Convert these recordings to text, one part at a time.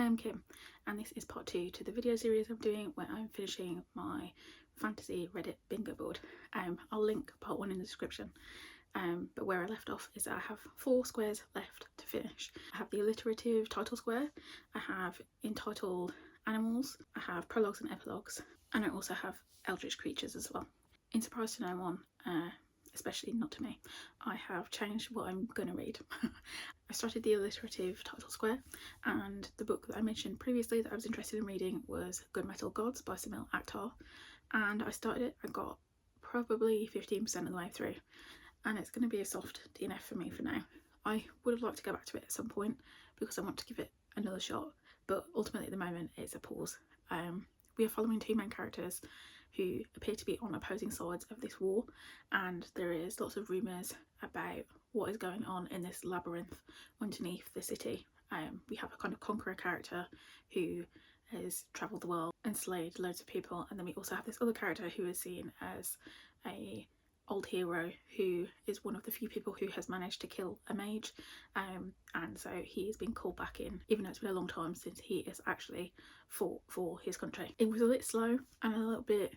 Hi, I'm Kim, and this is part 2 to the video series I'm doing where I'm finishing my fantasy Reddit bingo board. I'll link part 1 in the description, but where I left off is that I have 4 squares left to finish. I have the alliterative title square, I have entitled animals, I have prologues and epilogues, and I also have eldritch creatures as well. In surprise to no one, especially not to me, I have changed what I'm going to read. I started the alliterative title square, and the book that I mentioned previously that I was interested in reading was Gunmetal Gods by Samil Akhtar, and I started it. I got probably 15% of the way through, and it's going to be a soft DNF for me for now. I would have liked to go back to it at some point because I want to give it another shot, but ultimately at the moment it's a pause. We are following 2 main characters who appear to be on opposing sides of this war, and there is lots of rumours about what is going on in this labyrinth underneath the city. We have a kind of conqueror character who has travelled the world and slayed loads of people, and then we also have this other character who is seen as a old hero who is one of the few people who has managed to kill a mage, and so he has been called back in, even though it's been a long time since he has actually fought for his country. It was a bit slow and a little bit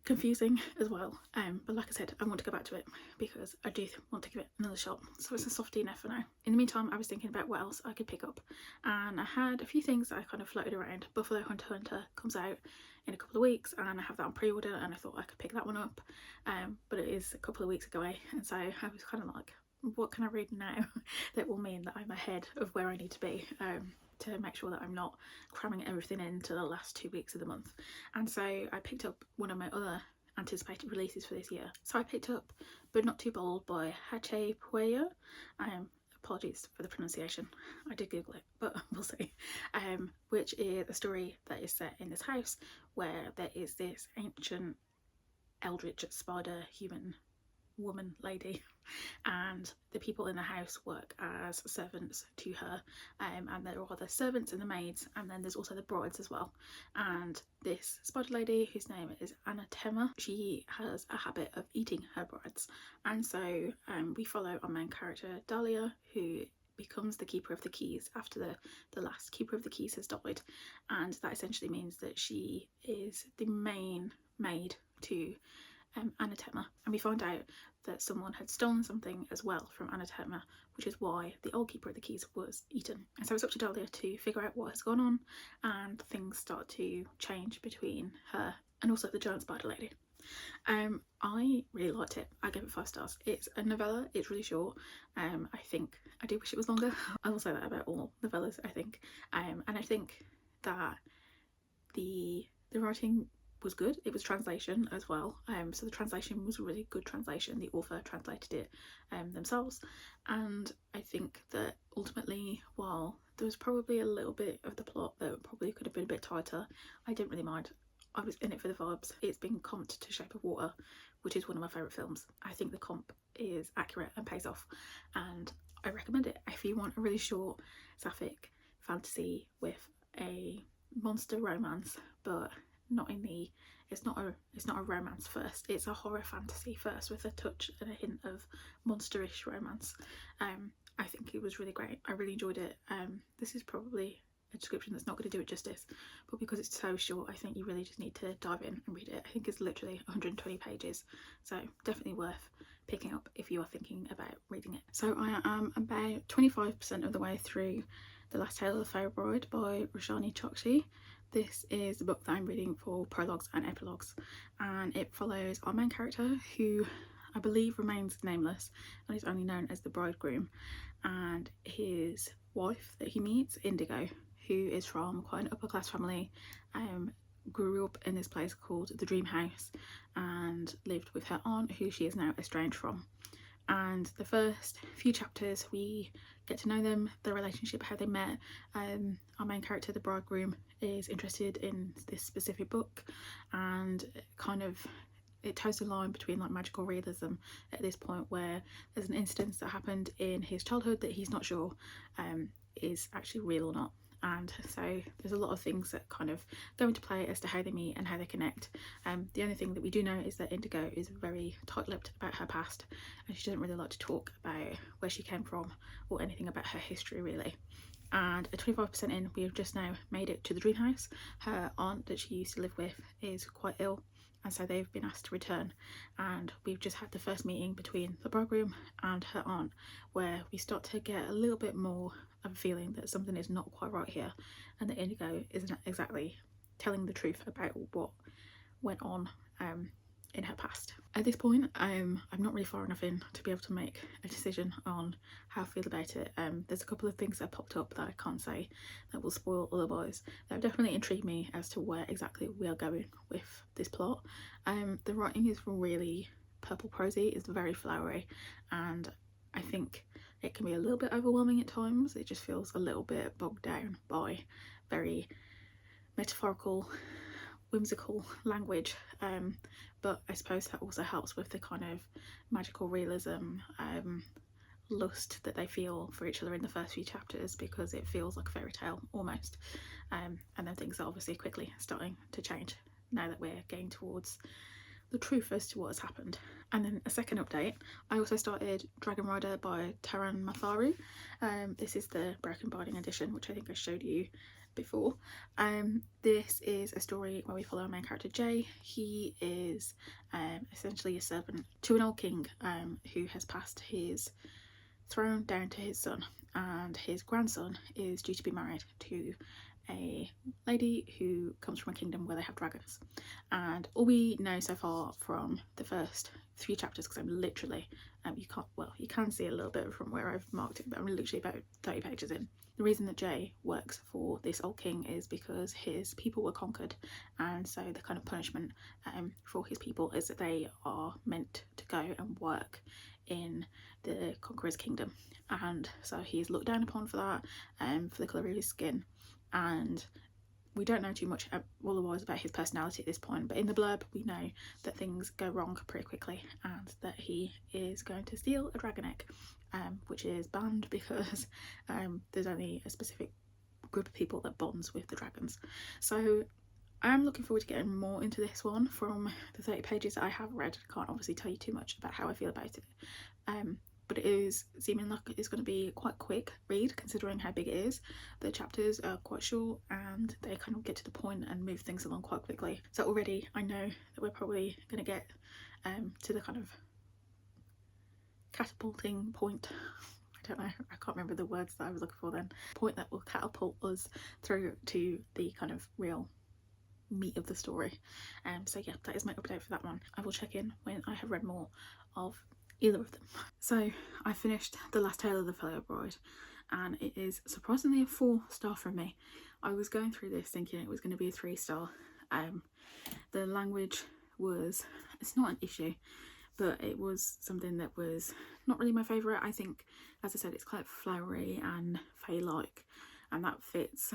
confusing as well, but like I said, I want to go back to it because I do want to give it another shot, so it's a soft DNF for now. In the meantime, I was thinking about what else I could pick up, and I had a few things that I kind of floated around. Buffalo Hunter Hunter comes out in a couple of weeks, and I have that on pre-order, and I thought I could pick that one up, but it is a couple of weeks away, and so I was kind of like, what can I read now that will mean that I'm ahead of where I need to be, to make sure that I'm not cramming everything into the last 2 weeks of the month. And so I picked up one of my other anticipated releases for this year. So I picked up But Not Too Bold by Hache Pueyo. Apologies for the pronunciation, I did Google it, but we'll see. Which is a story that is set in this house where there is this ancient eldritch spider human woman lady, and the people in the house work as servants to her, and there are the servants and the maids, and then there's also the brides as well. And this spider lady, whose name is Anatema, she has a habit of eating her brides, and so we follow our main character Dahlia, who becomes the keeper of the keys after the last keeper of the keys has died, and that essentially means that she is the main maid to Anatema, and we find out that someone had stolen something as well from Anatema, which is why the old keeper of the keys was eaten. And so it's up to Dahlia to figure out what has gone on, and things start to change between her and also the giant spider lady. I really liked it. I gave it 5 stars. It's a novella, it's really short. I think I do wish it was longer. I will say that about all novellas, I think. And I think that the writing was good. It was translation as well, so the translation was a really good translation. The author translated it themselves, and I think that ultimately, while there was probably a little bit of the plot that probably could have been a bit tighter, I didn't really mind. I was in it for the vibes. It's been comped to Shape of Water, which is one of my favourite films. I think the comp is accurate and pays off, and I recommend it if you want a really short sapphic fantasy with a monster romance, but not in the, it's not a romance first, it's a horror fantasy first with a touch and a hint of monsterish romance. I think it was really great. I really enjoyed it. This is probably a description that's not going to do it justice, but because it's so short, I think you really just need to dive in and read it. I think it's literally 120 pages, so definitely worth picking up if you are thinking about reading it. So I am about 25% of the way through The Last Tale of the Fairy Bride by Roshani Chokshi. This is the book that I'm reading for prologues and epilogues, and it follows our main character, who I believe remains nameless and is only known as the bridegroom, and his wife that he meets, Indigo, who is from quite an upper class family, grew up in this place called the Dream House and lived with her aunt, who she is now estranged from. And the first few chapters we get to know them, their relationship, how they met. Our main character, the bridegroom, is interested in this specific book, and kind of it toes the line between like magical realism at this point, where there's an instance that happened in his childhood that he's not sure is actually real or not. And so there's a lot of things that kind of go into play as to how they meet and how they connect. The only thing that we do know is that Indigo is very tight-lipped about her past, and she doesn't really like to talk about where she came from or anything about her history really. and at 25% in, we have just now made it to the dream house. Her aunt that she used to live with is quite ill, and so they've been asked to return, and we've just had the first meeting between the bridegroom and her aunt, where we start to get a little bit more of a feeling that something is not quite right here, and that Indigo isn't exactly telling the truth about what went on in her past. At this point, I'm not really far enough in to be able to make a decision on how I feel about it. There's a couple of things that popped up that I can't say that will spoil otherwise, that have definitely intrigued me as to where exactly we are going with this plot. The writing is really purple prosy, it's very flowery, and I think it can be a little bit overwhelming at times. It just feels a little bit bogged down by very metaphorical, whimsical language, but I suppose that also helps with the kind of magical realism, lust that they feel for each other in the first few chapters, because it feels like a fairy tale almost, and then things are obviously quickly starting to change now that we're getting towards the truth as to what has happened. And then a second update, I also started Dragon Rider by Taran Matharu. This is the Broken Binding edition, which I think I showed you before. This is a story where we follow our main character Jay. He is essentially a servant to an old king who has passed his throne down to his son, and his grandson is due to be married to a lady who comes from a kingdom where they have dragons. And all we know so far from the first 3 chapters, because I'm literally you can see a little bit from where I've marked it, but I'm literally about 30 pages in. The reason that Jay works for this old king is because his people were conquered, and so the kind of punishment for his people is that they are meant to go and work in the conqueror's kingdom, and so he is looked down upon for that, for the colour of his skin. And we don't know too much otherwise about his personality at this point, but in the blurb we know that things go wrong pretty quickly, and that he is going to steal a dragon egg, which is banned because there's only a specific group of people that bonds with the dragons. So I'm looking forward to getting more into this one. From the 30 pages that I have read, I can't obviously tell you too much about how I feel about it, but it is seeming like it's going to be quite a quick read considering how big it is. The chapters are quite short and they kind of get to the point and move things along quite quickly. So already I know that we're probably going to get to the kind of catapulting point. I don't know, I can't remember the words that I was looking for then. Point that will catapult us through to the kind of real meat of the story. So yeah, that is my update for that one. I will check in when I have read more of either of them. So I finished The Last Tale of the Fairy Bride, and it is surprisingly a 4-star from me. I was going through this thinking it was going to be a 3-star. The language was, it's not an issue, but it was something that was not really my favourite. I think, as I said, it's quite flowery and fae-like, and that fits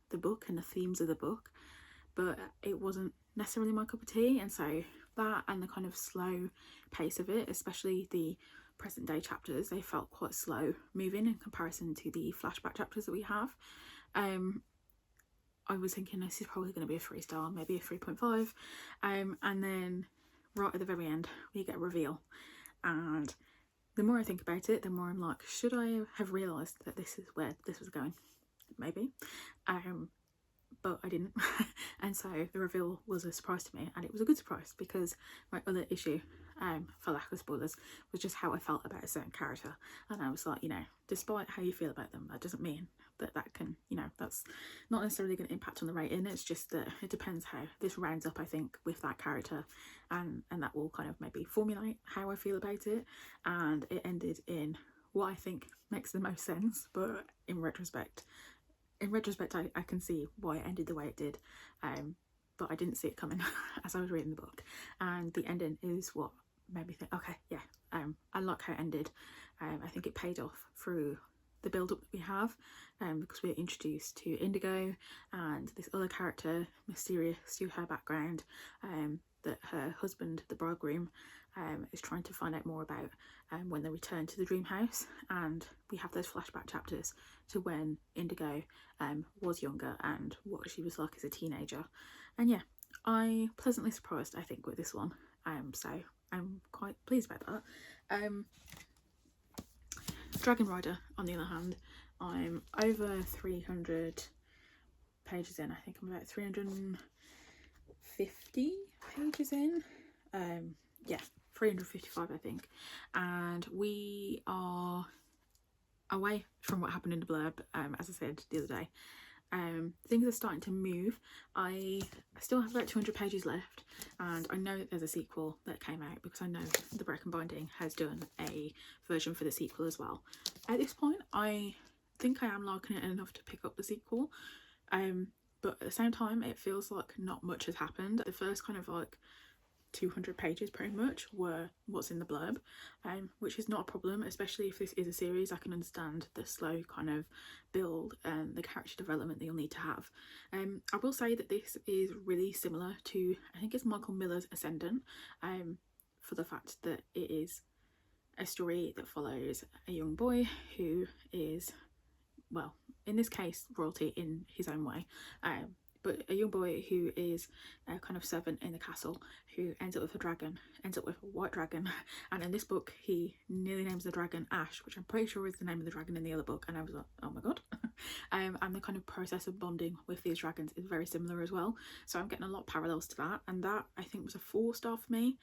the book and the themes of the book, but it wasn't necessarily my cup of tea. And so that, and the kind of slow pace of it, especially the present day chapters, they felt quite slow moving in comparison to the flashback chapters that we have. I was thinking this is probably going to be a 3-star, maybe a 3.5, and then right at the very end we get a reveal, and the more I think about it, the more I'm like, should I have realised that this is where this was going? Maybe. But I didn't. And so the reveal was a surprise to me, and it was a good surprise, because my other issue, for lack of spoilers, was just how I felt about a certain character. And I was like, you know, despite how you feel about them, that doesn't mean that that can, you know, that's not necessarily going to impact on the rating. It's just that it depends how this rounds up, I think, with that character, and that will kind of maybe formulate how I feel about it. And it ended in what I think makes the most sense, but in retrospect I can see why it ended the way it did, but I didn't see it coming as I was reading the book, and the ending is what made me think, okay, yeah, I like how it ended. I think it paid off through the build-up that we have, because we're introduced to Indigo and this other character, mysterious to her background, that her husband, the bridegroom, is trying to find out more about when they return to the dream house. And we have those flashback chapters to when Indigo was younger and what she was like as a teenager. And yeah, I pleasantly surprised, I think, with this one, so I'm quite pleased about that. Dragon Rider, on the other hand, I'm over 300 pages in. I think I'm about 350 pages in. Yeah, 355 I think. And we are away from what happened in the blurb, as I said the other day. Things are starting to move. I still have about 200 pages left, and I know that there's a sequel that came out because I know the Broken Binding has done a version for the sequel as well. At this point, I think I am liking it enough to pick up the sequel, but at the same time it feels like not much has happened. The first kind of like 200 pages pretty much were what's in the blurb, which is not a problem, especially if this is a series. I can understand the slow kind of build and the character development that you'll need to have. I will say that this is really similar to, I think it's Michael Miller's Ascendant, for the fact that it is a story that follows a young boy who is, well, in this case royalty in his own way, but a young boy who is a kind of servant in the castle who ends up with a white dragon, and in this book he nearly names the dragon Ash, which I'm pretty sure is the name of the dragon in the other book, and I was like, oh my god. And the kind of process of bonding with these dragons is very similar as well, so I'm getting a lot of parallels to that, and that I think was a 4-star for me.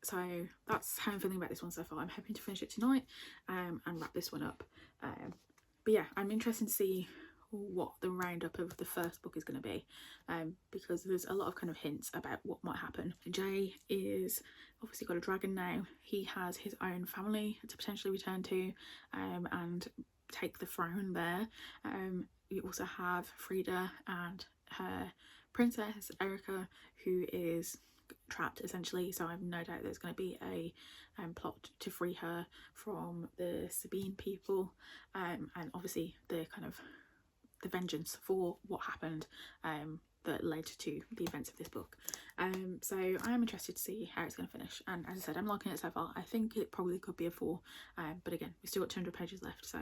So that's how I'm feeling about this one so far. I'm hoping to finish it tonight and wrap this one up. But yeah, I'm interested to see what the roundup of the first book is going to be, because there's a lot of kind of hints about what might happen. Jay is obviously got a dragon now. He has his own family to potentially return to, and take the throne there. We also have Frida and her princess Erica, who is trapped essentially, so I've no doubt there's going to be a plot to free her from the Sabine people, and obviously the kind of the vengeance for what happened that led to the events of this book. So I am interested to see how it's going to finish, and as I said, I'm liking it so far. I think it probably could be a 4, but again, we've still got 200 pages left, so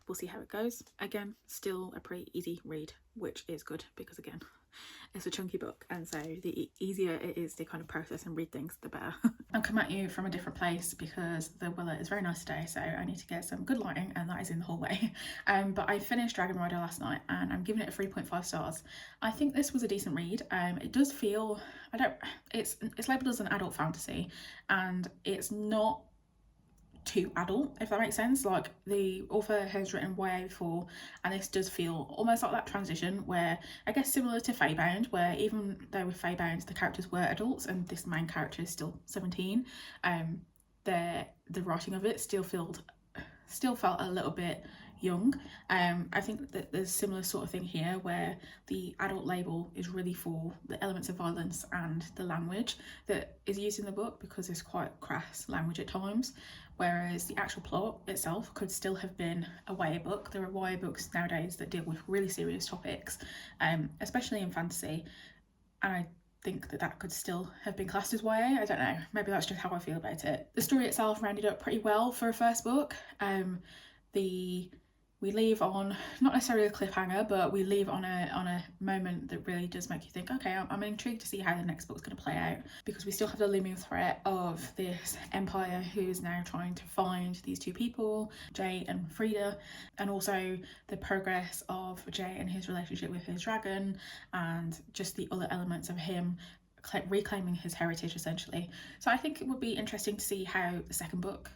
we'll see how it goes. Again, still a pretty easy read, which is good because again, it's a chunky book, and so the easier it is to kind of process and read things, the better. I'll come at you from a different place because the weather is very nice today, so I need to get some good lighting, and that is in the hallway. But I finished Dragon Rider last night and I'm giving it a 3.5 stars. I think this was a decent read. It does feel, it's labelled as an adult fantasy, and it's not too adult, if that makes sense. Like, the author has written YA before, and this does feel almost like that transition where, I guess similar to Feybound, where even though with Feybound the characters were adults and this main character is still 17, the writing of it still felt a little bit young. I think that there's a similar sort of thing here where the adult label is really for the elements of violence and the language that is used in the book, because it's quite crass language at times, whereas the actual plot itself could still have been a YA book. There are YA books nowadays that deal with really serious topics, especially in fantasy, and I think that could still have been classed as YA. I don't know, maybe that's just how I feel about it. The story itself rounded up pretty well for a first book. We leave on not necessarily a cliffhanger, but we leave on a moment that really does make you think, okay, I'm intrigued to see how the next book's going to play out, because we still have the looming threat of this empire who is now trying to find these two people, Jay and Frida, and also the progress of Jay and his relationship with his dragon, and just the other elements of him reclaiming his heritage essentially. So I think it would be interesting to see how the second book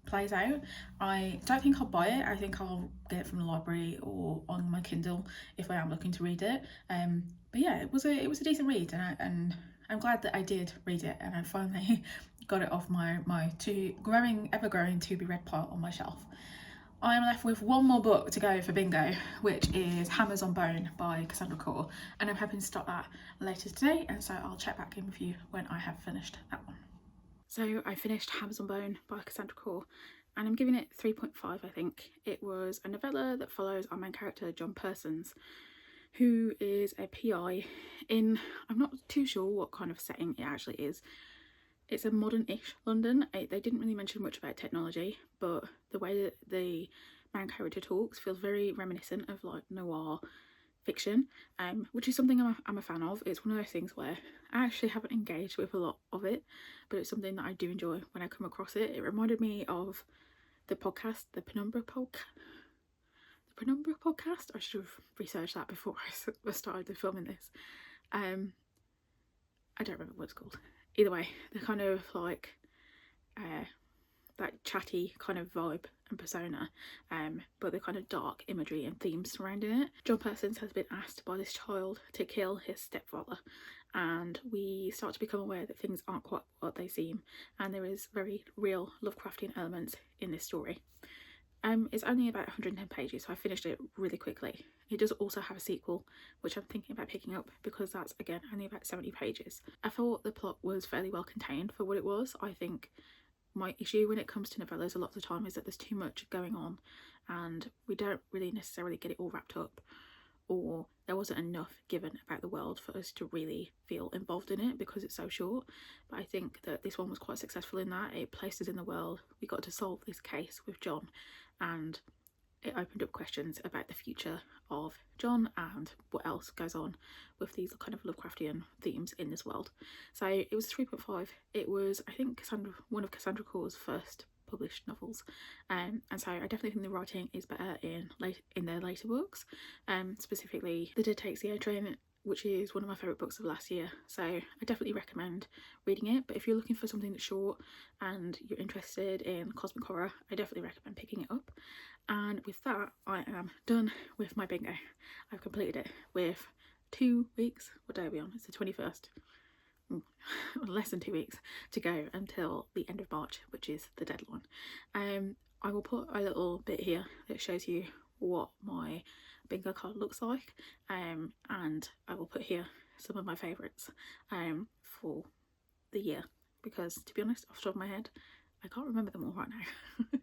plays out. I don't think I'll buy it. I think I'll get it from the library or on my Kindle if I am looking to read it. But yeah, it was a decent read, and I'm glad that I did read it, and I finally got it off my ever growing to be read pile on my shelf. I am left with one more book to go for bingo, which is Hammers on Bone by Cassandra Khor, and I'm hoping to start that later today, and so I'll check back in with you when I have finished that one. So I finished Hammers on Bone by Cassandra Khor, and I'm giving it 3.5, I think. It was a novella that follows our main character, John Persons, who is a PI in, I'm not too sure what kind of setting it actually is. It's a modern-ish London. They didn't really mention much about technology, but the way that the main character talks feels very reminiscent of like noir fiction, which is something I'm a fan of. It's one of those things where I actually haven't engaged with a lot of it, but it's something that I do enjoy when I come across it. It reminded me of the podcast, the Penumbra podcast. Penumbra podcast. I should have researched that before I started filming this. I don't remember what it's called. Either way, they're kind of like that chatty kind of vibe and persona, but the kind of dark imagery and themes surrounding it. John Persons has been asked by this child to kill his stepfather, and we start to become aware that things aren't quite what they seem, and there is very real Lovecraftian elements in this story. It's only about 110 pages, so I finished it really quickly. It does also have a sequel, which I'm thinking about picking up because that's, again, only about 70 pages. I thought the plot was fairly well contained for what it was. I think my issue when it comes to novellas a lot of the time is that there's too much going on and we don't really necessarily get it all wrapped up, or there wasn't enough given about the world for us to really feel involved in it because it's so short. But I think that this one was quite successful in that it placed us in the world. We got to solve this case with John, and it opened up questions about the future of John and what else goes on with these kind of Lovecraftian themes in this world. So it was 3.5. It was, I think, one of Cassandra Clare's first published novels, and so I definitely think the writing is better in their later books, specifically The Dead Takes the A Train, which is one of my favourite books of last year. So I definitely recommend reading it, but if you're looking for something that's short and you're interested in cosmic horror, I definitely recommend picking it up. And with that, I am done with my bingo. I've completed it with 2 weeks. What day are we on? It's the 21st. Less than 2 weeks to go until the end of March, which is the deadline. I will put a little bit here that shows you what my bingo card looks like, and I will put here some of my favourites for the year, because to be honest, off the top of my head, I can't remember them all right now.